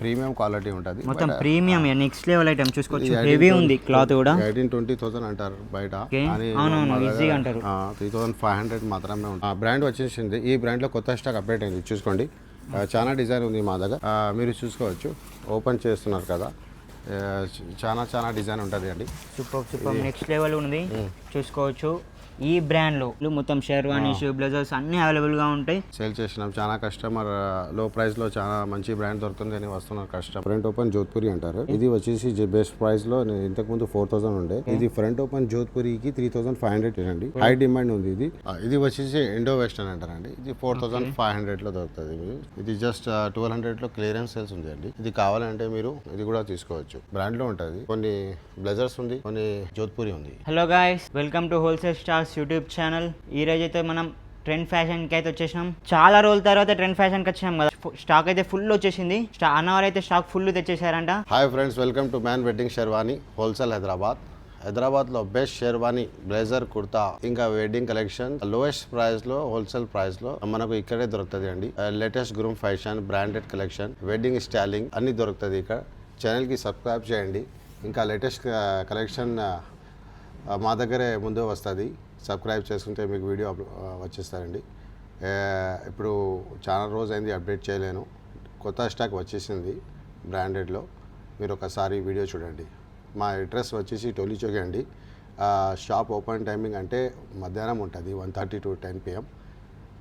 Premium quality ఉంటుంది, మొత్తం premium next level item చూసుకోవచ్చు. హెవీ ఉంది క్లాత్ కూడా. 18-20,000 అంటారు బయట, అవునవును ఈజీగా అంటారు. 3,500 మాత్రమే ఉంటుంది. బ్రాండ్ వచ్చేసింది. ఈ బ్రాండ్ లో కొత్త స్టాక్ అప్డేట్ అయింది, చూసుకోండి. చాలా డిజైన్ ఉంది మా దగ్గర, మీరు చూసుకోవచ్చు. ఓపెన్ చేస్తున్నారు కదా, చాలా డిజైన్ ఉంటుంది అండి. సూపర్ నెక్స్ట్ లెవెల్ ఉంది, చూసుకోవచ్చు. ఈ బ్రాండ్లో మొత్తం షెర్వానీస్, బ్లజర్స్ అన్ని అవైలబుల్గా ఉంటాయి. సేల్ చేసినాం. చాలా కస్టమర్ లో ప్రైస్లో చాలా మంచి బ్రాండ్ దొరుకుతుంది అని వస్తున్నారు కస్టమర్. ఫ్రంట్ ఓపెన్ జోధ్పూరి అంటారు. ఇది వచ్చేసి బెస్ట్ ప్రైస్లో ఇంతకు ముందు 4,000 ఉండే. ఇది ఫ్రంట్ ఓపెన్ జోధ్పూరికి 3,500 అండి. హై డిమాండ్ ఉంది ఇది. ఇది వచ్చేసి ఇండో వెస్టర్న్ అంటారండి. ఇది 4,500 లో దొరుకుతుంది. ఇది జస్ట్ 1,200 లో క్లియరెన్స్ సేల్స్ ఉంది అండి. ఇది కావాలంటే మీరు ఇది కూడా తీసుకోవచ్చు. బ్రాండ్ లో ఉంటుంది. కొన్ని బ్లజర్స్ ఉంది, కొన్ని జోధ్పూరి ఉంది. Hello guys, welcome to wholesale stars YouTube channel. ఈ రోజు అయితే మనం ట్రెండ్ ఫ్యాషన్ కి అయితే వచ్చేసినాం. చాలా రోజుల తర్వాత ట్రెండ్ ఫ్యాషన్ కి వచ్చినాం కదా. స్టాక్ అయితే ఫుల్ వచ్చేసింది. అన్నవారు అయితే స్టాక్ ఫుల్ తెచ్చేసారంట. Hi friends, welcome to man wedding sherwani wholesale హైదరాబాద్లో బెస్ట్ షెర్వానీ, బ్లేజర్, కుర్తా, ఇంకా వెడ్డింగ్ కలెక్షన్ లోయెస్ట్ ప్రైస్ లో, హోల్సేల్ ప్రైస్ లో మనకు ఇక్కడే దొరుకుతుంది అండి. Latest groom fashion, branded collection, wedding styling అన్ని దొరుకుతుంది ఇక్కడ. ఛానల్ కి సబ్స్క్రైబ్ చేయండి. ఇంకా లేటెస్ట్ కలెక్షన్ మా దగ్గరే ముందు వస్తుంది. సబ్స్క్రైబ్ చేసుకుంటే మీకు వీడియో వచ్చేస్తారండి. ఇప్పుడు చాలా రోజు అయింది అప్డేట్ చేయలేను. కొత్త స్టాక్ వచ్చేసింది బ్రాండెడ్లో. మీరు ఒకసారి వీడియో చూడండి. మా అడ్రస్ వచ్చేసి టోలీ చౌక్ అండి. షాప్ ఓపెన్ టైమింగ్ అంటే మధ్యాహ్నం ఉంటుంది, 1:30 to 10 PM.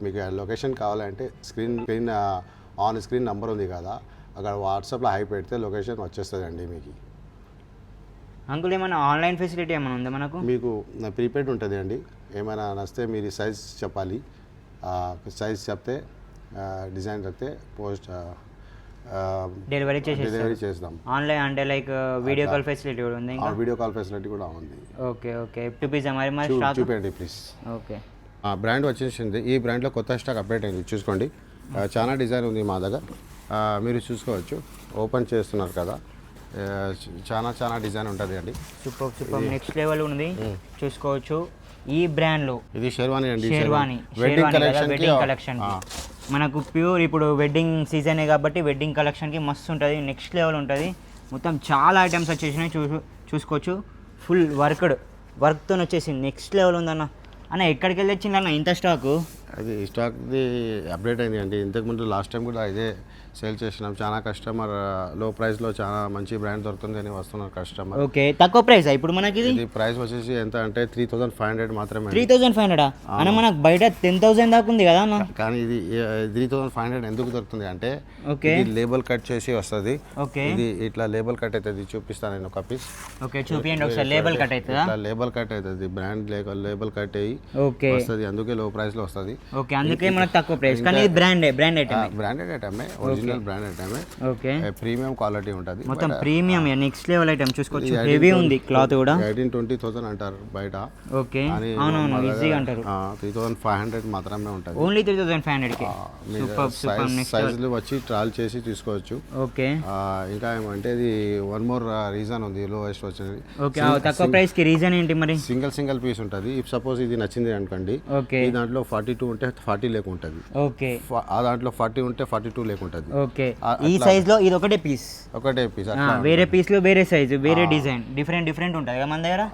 మీకు లొకేషన్ కావాలంటే స్క్రీన్ ఆన్ స్క్రీన్ నెంబర్ ఉంది కదా, అక్కడ వాట్సాప్లో హై పెడితే లొకేషన్ వచ్చేస్తుందండి మీకు. అంకుల్ ఏమైనా ఆన్లైన్ ఫెసిలిటీ ఏమైనా ఉందా మనకు? మీకు ప్రీపెయిడ్ ఉంటుంది అండి. ఏమైనా నచ్చితే మీరు సైజ్ చెప్పాలి. సైజ్ చెప్తే డిజైన్ చెప్తే పోస్ట్ డెలివరీ చేస్తాం. ఆన్లైన్ అంటే లైక్ వీడియో కాల్ ఫెసిలిటీ కూడా ఉంది. వీడియో కాల్ ఫెసిలిటీ కూడా ఉంది. ఓకే చూపిద్దాం మరి స్టాక్ చూపండి ప్లీజ్. ఓకే, బ్రాండ్ వచ్చేసింది. ఈ బ్రాండ్లో కొత్త స్టాక్ అప్డేట్ అయింది, చూసుకోండి. చాలా డిజైన్ ఉంది మా దగ్గర, మీరు చూసుకోవచ్చు. ఓపెన్ చేస్తున్నారు కదా, చాలా డిజైన్ ఉంటుంది అండి. సూపర్ నెక్స్ట్ లెవెల్ ఉంది, చూసుకోవచ్చు. ఈ బ్రాండ్ లో ఇది షెర్వానీ అండి. వెడ్డింగ్ కలెక్షన్ మనకు ప్యూర్ ఇప్పుడు వెడ్డింగ్ సీజనే కాబట్టి వెడ్డింగ్ కలెక్షన్ కి మస్తు ఉంటుంది. నెక్స్ట్ లెవెల్ ఉంటుంది. మొత్తం చాలా ఐటమ్స్ వచ్చేసినాయి, చూసుకోవచ్చు. ఫుల్ వర్క్తో వచ్చేసింది. నెక్స్ట్ లెవెల్ ఉందన్న. అన్న ఎక్కడికి వెళ్ళి వచ్చిందన్న ఇంత స్టాకు? అది స్టాక్ది అప్డేట్ అయింది అండి. ఇంతకుముందు లాస్ట్ టైం కూడా ఇదే సేల్ చేసినాం. చాలా కస్టమర్ లో ప్రైస్లో చాలా మంచి బ్రాండ్ దొరుకుతుంది అని వస్తున్నారు కస్టమర్. ఓకే, తక్కువ ప్రైస్ ఇప్పుడు మనకి ఇది ప్రైస్ వచ్చేసి ఎంత అంటే 3,500 మాత్రమే. 3,500 అన్న? మనకు బయట 10,000 దాకా ఉంది కదా అన్న. కానీ ఇది 3,500 ఎందుకు దొరుకుతుంది అంటే, ఓకే, లేబుల్ కట్ చేసి వస్తుంది. ఓకే, ఇది ఇట్లా లేబుల్ కట్ అవుతుంది. చూపిస్తాను నేను ఒక పీస్. ఓకే, చూపియండి ఒకసారి. లేబుల్ కట్ అవుతుందా? లేబుల్ కట్ అవుతుంది. బ్రాండ్ లేబుల్ కట్ అయ్యి వస్తుంది. అందుకే లో ప్రైస్ లో వస్తుంది. ఓకే, అందుకే మనకు తక్కువ ప్రైస్. కానీ ఇది branded item, original brand item. Okay, premium quality ఉంటుంది. మొత్తం ప్రీమియం నెక్స్ట్ లెవెల్ ఐటమ్ చూసుకోవచ్చు. హెవీ ఉంది క్లాత్ కూడా. 18-20,000 అంటారు బయట. ఓకే, అవునవును ఈజీగా అంటారు. 3,500 మాత్రమే ఉంటుంది. ఓన్లీ 3,500 కి. సూపర్ సైజులు వచ్చి ట్రాల్ చేసి తీసుకోవచ్చు. ఓకే, ఇంకా ఏమంటే ఇది వన్ మోర్ రీజన్ ఉంది లోయెస్ట్ వచ్చింది. ఓకే, తక్కువ ప్రైస్ కి రీజన్ ఏంటి మరి? సింగిల్ పీస్ ఉంటుంది. ఇఫ్ సపోజ్ ఇది నచ్చింది అనుకోండి, ఓకే, ఈ దాంట్లో 42 ఉంటే 40 లేకుంటది. ఓకే, ఆ దాంట్లో 40 ఉంటే 42 లేకుంటది. ఓకే, ఈ సైజ్ లో ఇది ఒకటే పీస్. వేరే పీస్ లో వేరే సైజ్, వేరే డిజైన్, డిఫరెంట్ ఉంటుంది మన దగ్గర.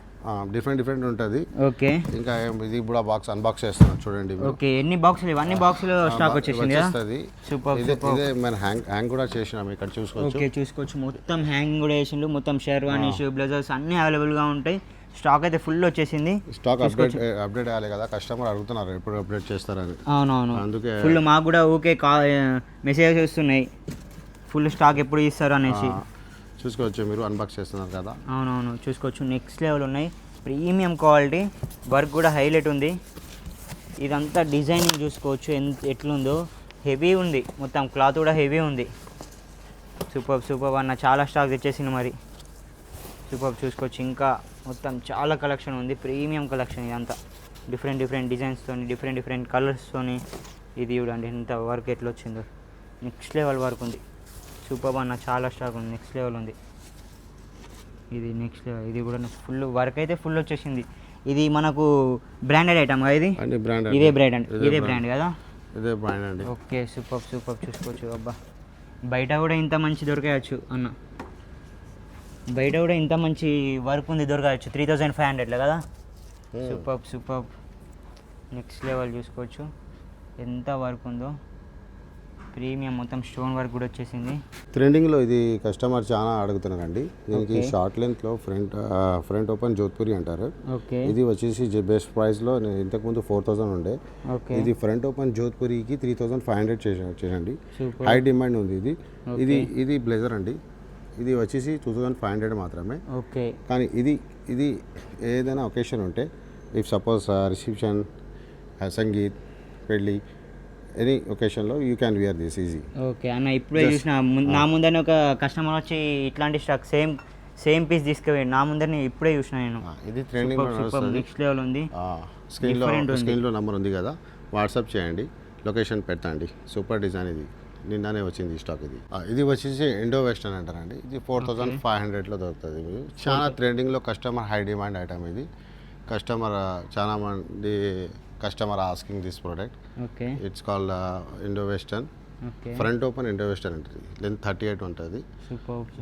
డిఫరెంట్ ఉంటుంది. ఓకే, ఇంకా ఇది కూడా బాక్స్ అన్బాక్స్ చేస్తున్నాం చూడండి. ఓకే, ఎన్ని బాక్సులు? ఇవన్నీ బాక్సులు స్టాక్ వచ్చేసింది. సూపర్. ఇదే మన హ్యాంగ్ కూడా చేసినాం ఇక్కడ, చూసుకోవచ్చు. ఓకే, చూసుకోవచ్చు. మొత్తం హ్యాంగ్ కూడా చేసిండు. మొత్తం షెర్వానీస్, బ్లజర్స్ అన్ని అవైలబుల్ గా ఉంటాయి. స్టాక్ అయితే ఫుల్ వచ్చేసింది. స్టాక్ అప్డేట్ అవ్వాలి కదా, కస్టమర్ అడుగుతున్నారు ఎప్పుడు అప్డేట్ చేస్తారని. అవునవును, అందుకే ఫుల్ మాకు కూడా ఓకే మెసేజ్ వస్తున్నాయి, ఫుల్ స్టాక్ ఎప్పుడు ఇస్తారు అనేసి. చూసుకోవచ్చు, మీరు అన్బాక్స్ చేస్తున్నారు కదా. అవునవును, చూసుకోవచ్చు. నెక్స్ట్ లెవెల్ ఉన్నాయి. ప్రీమియం క్వాలిటీ, వర్క్ కూడా హైలైట్ ఉంది. ఇదంతా డిజైనింగ్ చూసుకోవచ్చు ఎట్లుందో. హెవీ ఉంది, మొత్తం క్లాత్ కూడా హెవీ ఉంది. సూపర్ అన్న. చాలా స్టాక్ తెచ్చేసింది మరి. సూపర్, చూసుకోవచ్చు. ఇంకా మొత్తం చాలా కలెక్షన్ ఉంది. ప్రీమియం కలెక్షన్ ఇదంతా. డిఫరెంట్ డిజైన్స్తో, డిఫరెంట్ కలర్స్తోని. ఇది చూడండి ఎంత వర్క్ ఎట్లా వచ్చిందో. నెక్స్ట్ లెవెల్ వర్క్ ఉంది. సూపర్ అన్న. చాలా స్టాక్ ఉంది. నెక్స్ట్ లెవెల్ ఉంది ఇది. నెక్స్ట్ లెవెల్ ఇది కూడా ఫుల్ వర్క్ అయితే ఫుల్ వచ్చేసింది. ఇది మనకు బ్రాండెడ్ ఐటమ్ కదా ఇది? ఇదే బ్రాండ్ కదా? ఇదే బ్రాండ్ అండి. ఓకే, సూపర్ చూసుకోవచ్చు. అబ్బా, బయట కూడా ఇంత మంచి దొరకవచ్చు అన్న, బయట కూడా ఇంత మంచి వర్క్ ఉంది దొరకవచ్చు 3500లో కదా. సూపర్ నెక్స్ట్ లెవెల్ చూసుకోవచ్చు ఎంత వర్క్ ఉందో. ప్రీమియం మొత్తం స్టోన్ వర్క్ కూడా వచ్చేసింది. ట్రెండింగ్లో ఇది కస్టమర్ చాలా అడుగుతున్నారండి. దీనికి షార్ట్ లెంత్లో ఫ్రంట్ ఓపెన్ జోధ్పూరి అంటారు. ఓకే, ఇది వచ్చేసి బెస్ట్ ప్రైస్లో ఇంతకుముందు 4000 ఉండే. ఓకే, ఇది ఫ్రంట్ ఓపెన్ జోధ్పూరికి 3500 చేయండి. సూపర్. హై డిమాండ్ ఉంది ఇది. ఇది బ్లేజర్ అండి. ఇది వచ్చేసి 2500 మాత్రమే. ఓకే, కానీ ఇది ఏదైనా ఒకేషన్ ఉంటే, ఇఫ్ సపోజ్ రిసెప్షన్, సంగీత్, పెళ్ళి, ఎనీ ఒకేషన్లో you can wear this easy. Okay అన్న, ఇప్పుడే చూసిన నా ముందరనే ఒక కస్టమర్ వచ్చి ఇట్లాంటి స్టాక్ సేమ్ పీస్ తీసుకుపోయి నా ముందరని ఇప్పుడే చూసిన నేను. ఇది ట్రెండింగ్ నెక్స్ట్ లెవెల్ ఉంది. స్క్రీన్లో నెంబర్ ఉంది కదా, వాట్సాప్ చేయండి, లొకేషన్ పెట్టండి. సూపర్ డిజైన్ ఇది, నిన్ననే వచ్చింది స్టాక్ ఇది. ఇది వచ్చేసి ఇండో వెస్టర్న్ అంటారండి. ఇది 4500లో దొరుకుతుంది మీకు. చాలా ట్రెండింగ్లో కస్టమర్ హై డిమాండ్ ఐటమ్ ఇది. చాలా మంది customer asking this product. Okay, it's called Indo western. Okay, front open Indo western ఉంటుంది. లెంత్ 38 ఉంటుంది.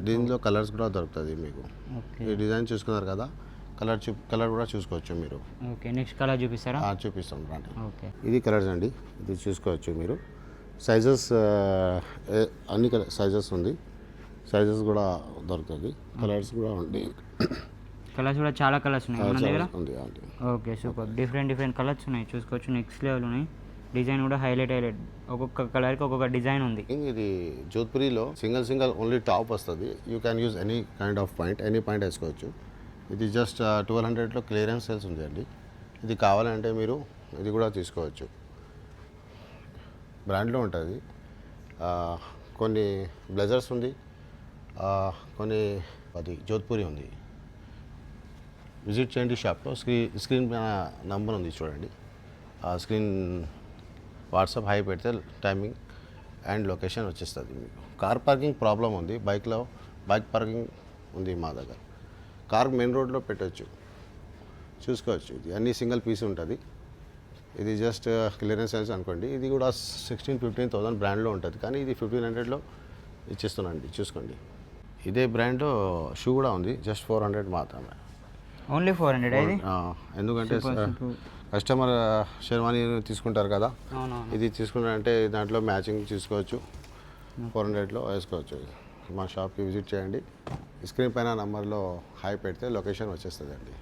దీనిలో కలర్స్ కూడా దొరుకుతుంది మీకు. ఈ డిజైన్ చూసుకున్నారు కదా, కలర్ కూడా చూసుకోవచ్చు మీరు. ఓకే, నెక్స్ట్ కలర్ చూపిస్తారా? చూపిస్తాం రండి. ఓకే, ఇది కలర్స్ అండి. ఇది చూసుకోవచ్చు మీరు. సైజెస్ అన్ని సైజెస్ ఉంది. సైజెస్ కూడా దొరుకుతుంది. కలర్స్ కూడా ఉంది. కలర్స్ కూడా చాలా కలర్స్ ఉన్నాయి మన దగ్గర. ఉంది. Okay, super. డిఫరెంట్ కలర్స్ ఉన్నాయి చూసుకోవచ్చు. నెక్స్ట్ లెవెల్ ఉన్నాయి. డిజైన్ కూడా హైలైట్ ఒక్కొక్క కలర్కి ఒక్కొక్క డిజైన్ ఉంది. ఇది జోధ్పూరిలో సింగిల్ ఓన్లీ టాప్ వస్తుంది. You can use any kind of any point వేసుకోవచ్చు. ఇది జస్ట్ 1200లో క్లియరెన్స్ సేల్స్ ఉంది అండి. ఇది కావాలంటే మీరు ఇది కూడా తీసుకోవచ్చు. బ్రాండ్లో ఉంటుంది. కొన్ని బ్లెజర్స్ ఉంది, కొన్ని అది జోధ్పూరి ఉంది. విజిట్ చేయండి షాప్లో. స్క్రీన్ పైన నంబర్ ఉంది చూడండి. ఆ స్క్రీన్ వాట్సాప్ హై పెడితే టైమింగ్ అండ్ లొకేషన్ వచ్చేస్తుంది మీకు. కార్ పార్కింగ్ ప్రాబ్లం ఉంది, బైక్ పార్కింగ్ ఉంది మా దగ్గర. కార్ మెయిన్ రోడ్లో పెట్టవచ్చు, చూసుకోవచ్చు. ఇది అన్ని సింగిల్ పీస్ ఉంటుంది. ఇది జస్ట్ క్లియరెన్స్ సేల్స్ అనుకోండి. ఇది కూడా 15,000 బ్రాండ్లో ఉంటుంది, కానీ ఇది 1500లో ఇచ్చేస్తున్నాండి, చూసుకోండి. ఇదే బ్రాండ్ షూ కూడా ఉంది, జస్ట్ 400 మాత్రమే. ఓన్లీ 400 ఇది? ఎందుకంటే కస్టమర్ షెర్వానీ తీసుకుంటారు కదా, ఇది తీసుకున్నారంటే దాంట్లో మ్యాచింగ్ చూసుకోవచ్చు. 400లో వేసుకోవచ్చు. మా షాప్కి విజిట్ చేయండి. స్క్రీన్ పైన నంబర్లో హై పెడితే లొకేషన్ వచ్చేస్తుంది అండి.